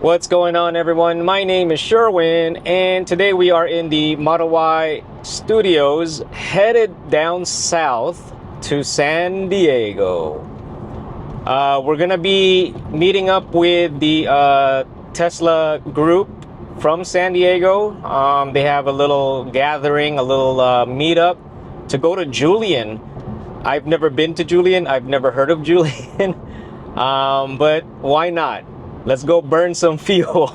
What's going on, everyone? My name is Sherwin, and today we are in the Model Y studios headed down south to San Diego. We're gonna be meeting up with the Tesla group from San Diego. They have a little gathering, a little meetup to go to Julian. I've never been to Julian. I've never heard of Julian. But why not? Let's go burn some fuel.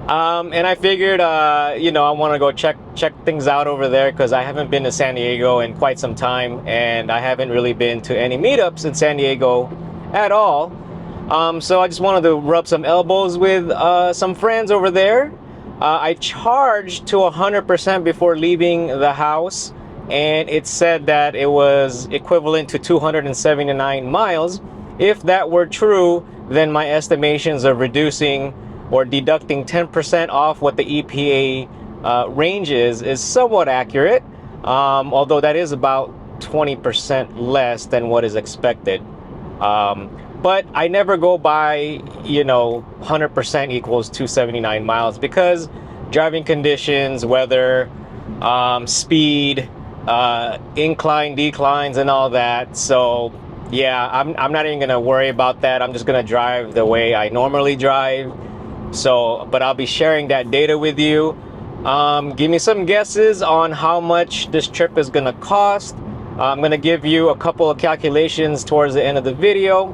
And I figured, I want to go check things out over there because I haven't been to San Diego in quite some time, and I haven't really been to any meetups in San Diego at all. So I just wanted to rub some elbows with some friends over there. I charged to 100% before leaving the house, and it said that it was equivalent to 279 miles. If that were true, then my estimations of reducing or deducting 10% off what the EPA range is somewhat accurate, although that is about 20% less than what is expected. But I never go by, 100% equals 279 miles because driving conditions, weather, speed, incline, declines, and all that. So yeah, I'm not even gonna worry about that. I'm just gonna drive the way I normally drive. So, but I'll be sharing that data with you. Give me some guesses on how much this trip is gonna cost. I'm gonna give you a couple of calculations towards the end of the video.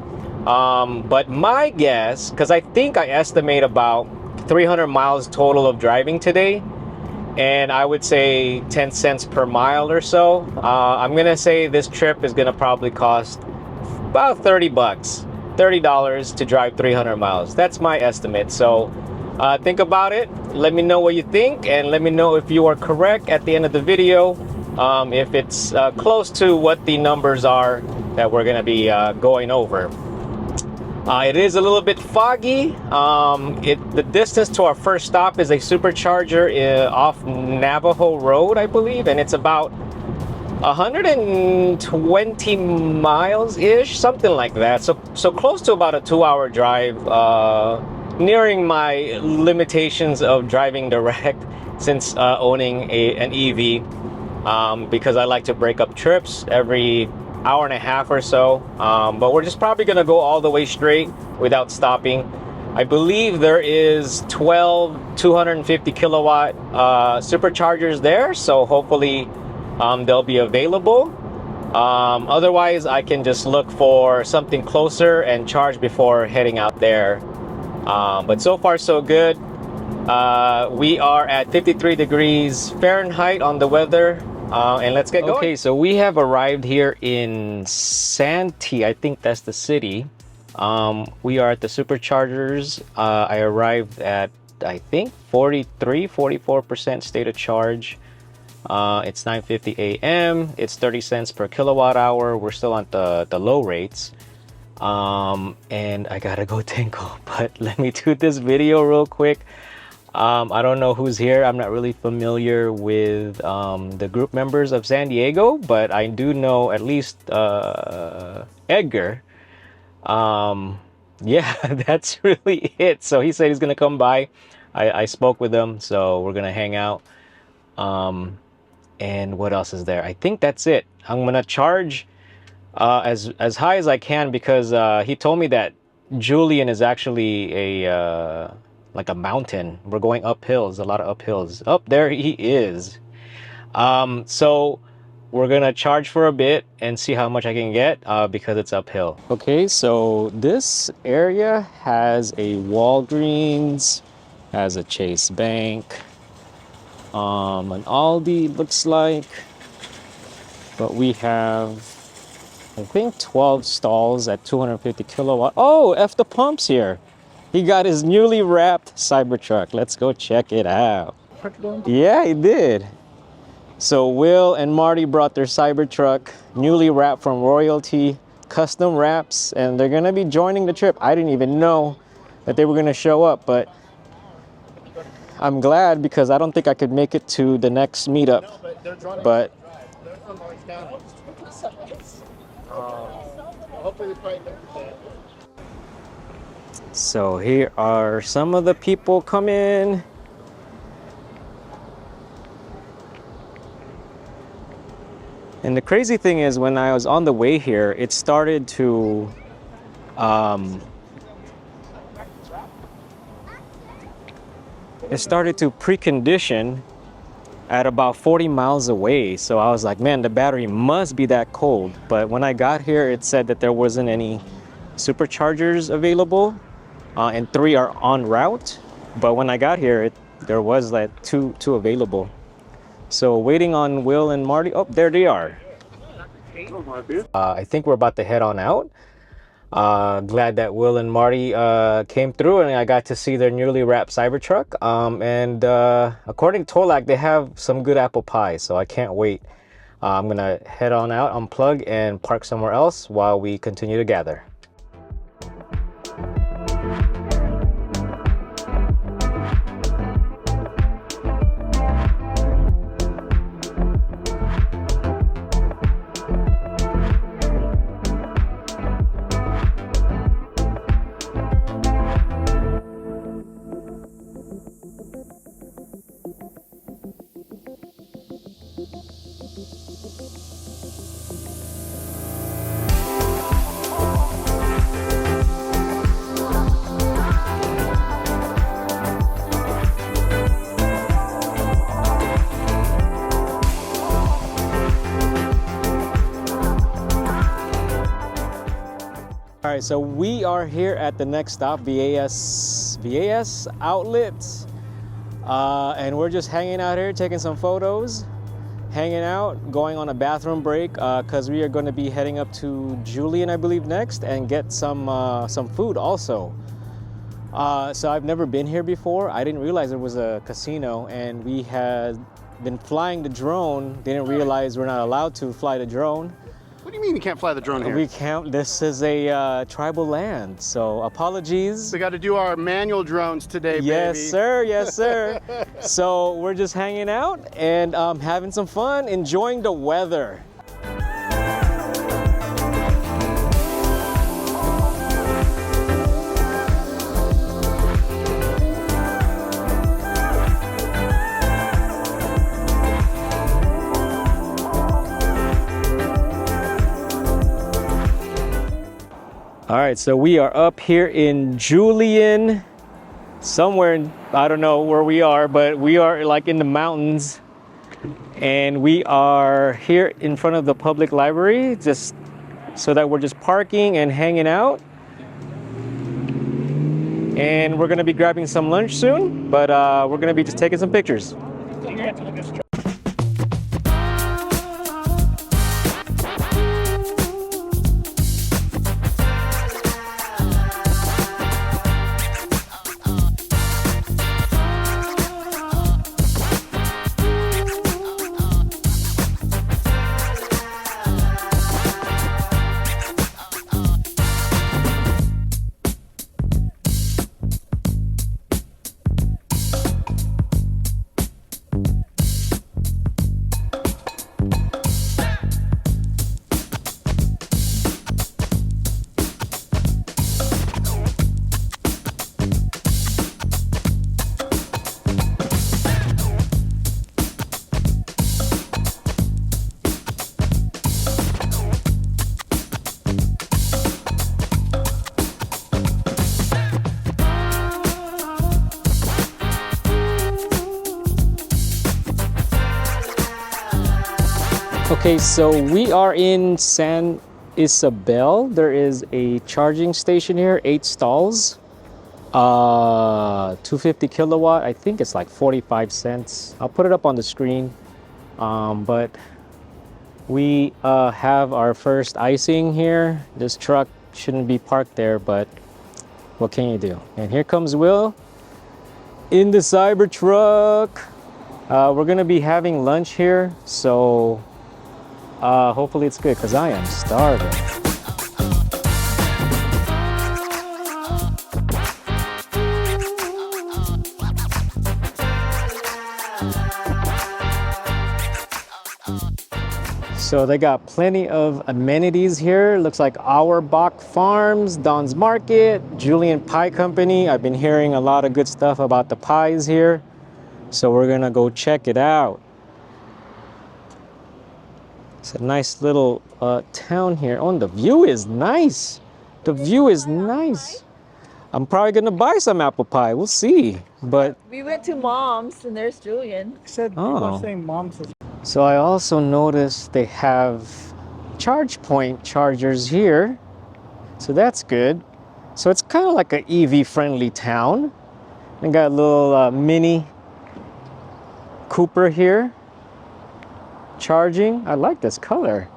But my guess, because I think I estimate about 300 miles total of driving today, and I would say 10 cents per mile or so. I'm gonna say this trip is gonna probably cost about $30 to drive 300 miles. That's my estimate. So think about it. Let me know what you think, and let me know if you are correct at the end of the video. If it's close to what the numbers are that we're gonna be going over. It is a little bit foggy. The distance to our first stop is a Supercharger off Navajo Road, I believe, and it's about 120 miles-ish, something like that. So close to about a 2-hour drive, nearing my limitations of driving direct since owning an EV, because I like to break up trips every hour and a half or so. But we're just probably gonna go all the way straight without stopping. I believe there is 12 250 kilowatt superchargers there, so hopefully they'll be available. Otherwise, I can just look for something closer and charge before heading out there. But so far so good. We are at 53 degrees Fahrenheit on the weather. And let's get going. Okay, so we have arrived here in Santee. I think that's the city. We are at the Superchargers. I arrived at, I think, 44% state of charge. It's 9:50 a.m. It's 30 cents per kilowatt hour. We're still on the low rates. And I gotta go tinkle, but let me do this video real quick. I don't know who's here. I'm not really familiar with the group members of San Diego, but I do know at least Edgar. Yeah, that's really it. So he said he's gonna come by. I spoke with him, so we're gonna hang out. And what else is there? I think that's it. I'm gonna charge as high as I can because he told me that Julian is actually like a mountain. We're going up hills, a lot of up hills. Up there he is. So we're gonna charge for a bit and see how much I can get because it's uphill. Okay, so this area has a Walgreens, has a Chase Bank, an Aldi looks like, but we have, I think, 12 stalls at 250 kilowatt. Oh, F the Pump's here. He got his newly wrapped Cybertruck. Let's go check it out. Yeah, he did. So Wil and Marty brought their Cybertruck, newly wrapped from Royalty, custom wraps, and they're gonna be joining the trip. I didn't even know that they were gonna show up, but I'm glad because I don't think I could make it to the next meetup. But So here are some of the people coming. And the crazy thing is, when I was on the way here, it started to precondition at about 40 miles away. So I was like, man, the battery must be that cold. But when I got here, it said that there wasn't any superchargers available, and 3 are en route. But when I got here, there was like two available. So waiting on Will and Marty. Oh, there they are. I think we're about to head on out. Glad that Will and Marty came through, and I got to see their newly wrapped Cybertruck. And according to Tolak, they have some good apple pie, so I can't wait. I'm gonna head on out, unplug, and park somewhere else while we continue to gather. All right, so we are here at the next stop, Viejas Outlets, and we're just hanging out here, taking some photos, hanging out, going on a bathroom break, because we are going to be heading up to Julian, I believe, next, and get some food also. So I've never been here before. I didn't realize there was a casino, and we had been flying the drone. Didn't realize we're not allowed to fly the drone. What do you mean you can't fly the drone here? We can't. This is a tribal land, so apologies. We got to do our manual drones today, yes, baby. Sir. Yes, sir. So we're just hanging out and having some fun, enjoying the weather. All right, so we are up here in Julian, somewhere in, I don't know where we are, but we are like in the mountains, and we are here in front of the public library, just so that we're just parking and hanging out. And we're gonna be grabbing some lunch soon, but we're gonna be just taking some pictures. Okay, so we are in San Isabel. There is a charging station here, 8 stalls, 250 kilowatt. I think it's like 45 cents. I'll put it up on the screen. But we have our first icing here. This truck shouldn't be parked there, but what can you do? And here comes Will in the Cybertruck. We're gonna be having lunch here, so hopefully it's good, because I am starving. So they got plenty of amenities here. Looks like Auerbach Farms, Don's Market, Julian Pie Company. I've been hearing a lot of good stuff about the pies here. So we're gonna go check it out. It's a nice little town here. Oh, and the view is nice. The view is nice. I'm probably gonna buy some apple pie. We'll see. But we went to Mom's and there's Julian. I said, Oh. people are saying Mom's is so I also noticed they have charge point chargers here. So that's good. So it's kind of like an EV friendly town. They got a little mini Cooper here charging. I like this color.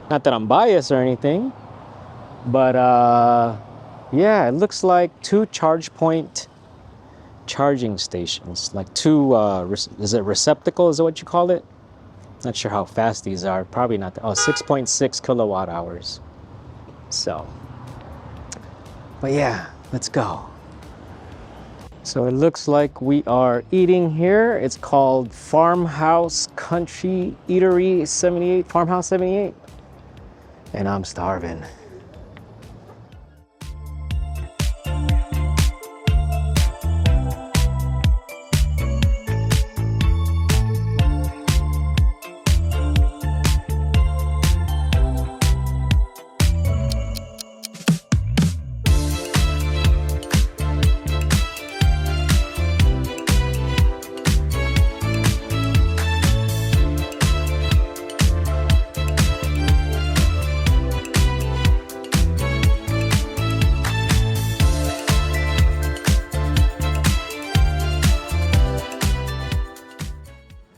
Not that I'm biased or anything, but yeah, it looks like 2 charge point charging stations, like 2 is it receptacle, is that what you call it? Not sure how fast these are. Probably not. Oh, 6.6 kilowatt hours. So, but yeah, let's go. So it looks like we are eating here. It's called Farmhouse Country Eatery 78, Farmhouse 78. And I'm starving.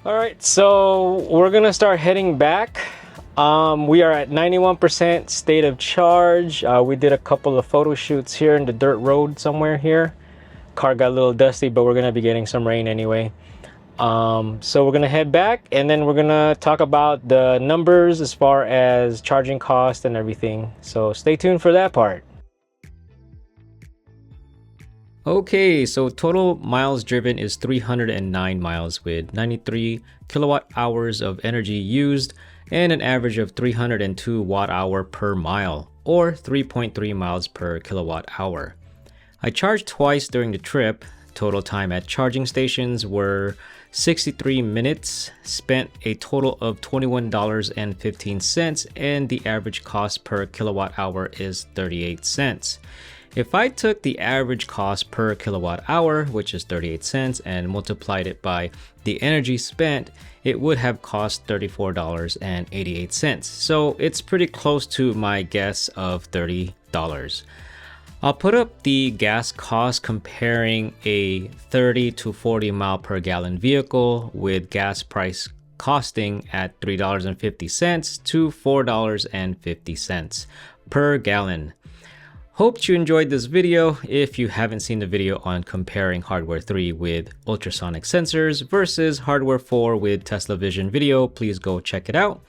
All right, so we're gonna start heading back. We are at 91% state of charge. We did a couple of photo shoots here in the dirt road somewhere here. Car got a little dusty, but we're gonna be getting some rain anyway. So we're gonna head back and then we're gonna talk about the numbers as far as charging cost and everything. So stay tuned for that part. Okay, so total miles driven is 309 miles with 93 kilowatt hours of energy used and an average of 302 watt hour per mile or 3.3 miles per kilowatt hour. I charged twice during the trip. Total time at charging stations were 63 minutes, spent a total of $21.15, and the average cost per kilowatt hour is 38 cents. If I took the average cost per kilowatt hour, which is 38 cents, and multiplied it by the energy spent, it would have cost $34.88. So it's pretty close to my guess of $30. I'll put up the gas cost comparing a 30 to 40 mile per gallon vehicle with gas price costing at $3.50 to $4.50 per gallon. Hope you enjoyed this video. If you haven't seen the video on comparing hardware 3 with ultrasonic sensors versus hardware 4 with Tesla Vision video, please go check it out.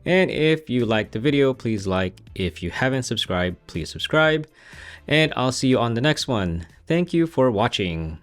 And if you liked the video, please like. If you haven't subscribed, please subscribe. And I'll see you on the next one. Thank you for watching.